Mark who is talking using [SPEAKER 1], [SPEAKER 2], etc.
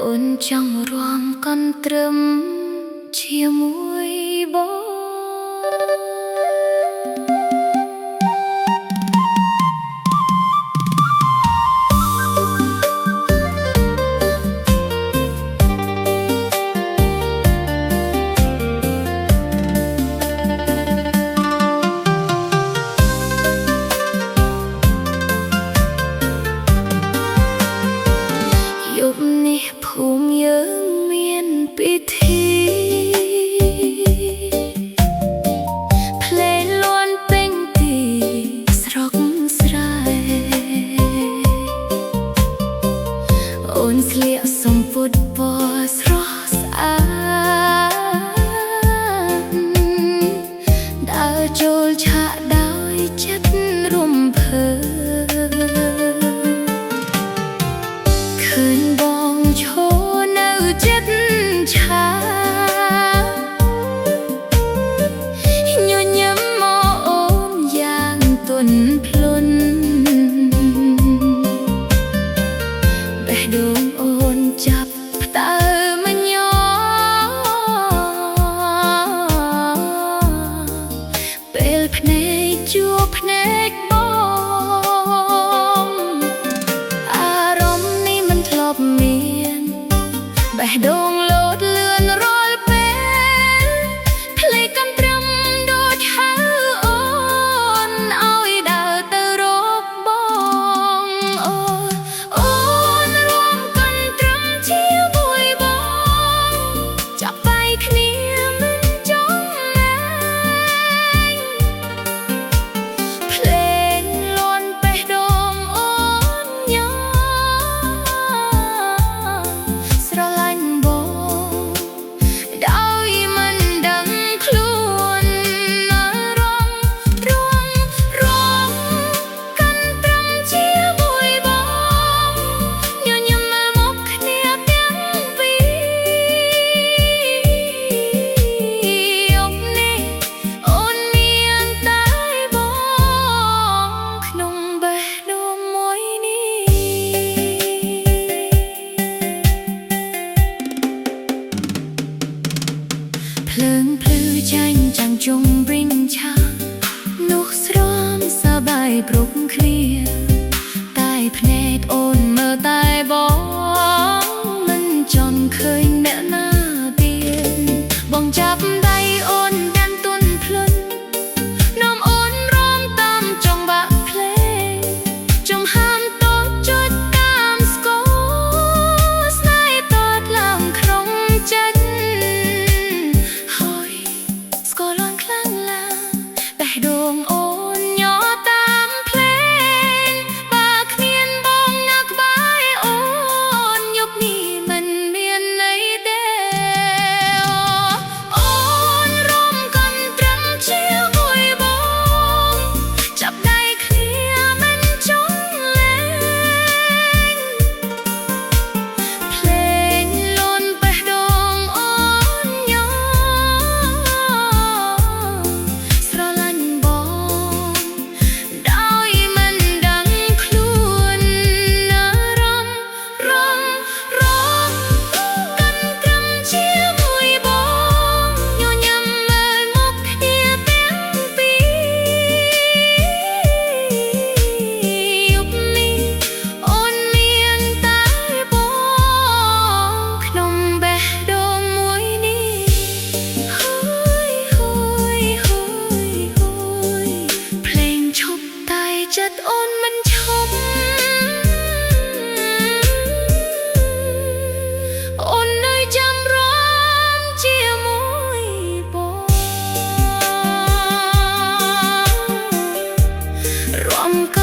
[SPEAKER 1] អូនចង់រាំកន្ទ្រឹមជាមួយបងភូមិយើងមានពិធីភ្លេងលាន់ពេញទីស្រុកស្រែអូនស្លៀកសំពត់ពណ៌ស្រស់ស្អាតដើរចូលឆាកដោយចិត្តរំភើឃើញបងឈរនៅចិត្តឆាញញឹមមកអូនយ៉ាងទន់ភ្លន់បេះដូងអូនចាប់ផ្តើមញ័រពេលភ្នែកជួបភ្នែកបងអារម្មណ៍នេះមិនធ្លាប់មានបេះដូងលោតលឿនរាល់ពេលភ្លេចកន្ទ្រឹមដូចហៅអូនឲ្យដើរទៅរកបងអូនរួមកន្ទ្រឹមជាមួយបងចាប់ដៃគ្នាមិនចង់លែងភ្លេងលាន់បេះដូងអូនញ៉ាស្រឡាញ់ដោយមិនដឹងខ្លួនរងកន្ទ្រឹមជាមួយបងញញឹមមកគ្នាទាំងពីរយប់នេះអូនមានតែបងក្នុងបេះដូងមួយនេះភ្លើងភ្លឺចាញ់ចាំងជុំវិញឆានោះស្រមសប្បាយគ្រប់គ្នាតែភ្នែកអូនមើលតែបងមិនចង់ឃើញអ្នកណាទៀតបងចាប់ដៃអូនយ៉ាងទន់ភ្លន់នាំអូនរាំតាមចង្វាក់ភ្លេងចំហាមតូចចុចតាមស្គរស្នេហ៍តតឡើងក្នុងចិត្តហើយស្គាល់លាន់ខ្លាំងឡាបេះដូងអូនញ័រតាមភ្លេងបើគ្មានបងនៅក្បែរអូនយប់នេះមិនមានន័យទេអូនរុំកន្ទ្រឹមជាមួយបងចាប់ដៃគ្នាមិនចង់លែងភ្លេងលាន់បេះដូងអូនញ៉ាស្រឡាញ់បងដោយមិនដឹងខ្លួនរំកន្ទ្រឹមជាមួយបងញញឹមមើលមុខគ្នាទាំងពីរយប់នេះអូនមានតែបងក្នុងបេះដូងមួយនេះភ្លេងឈប់តែចិត្តអូនមិនឈប់អូននៅចាំរាំជាមួយបងរាំក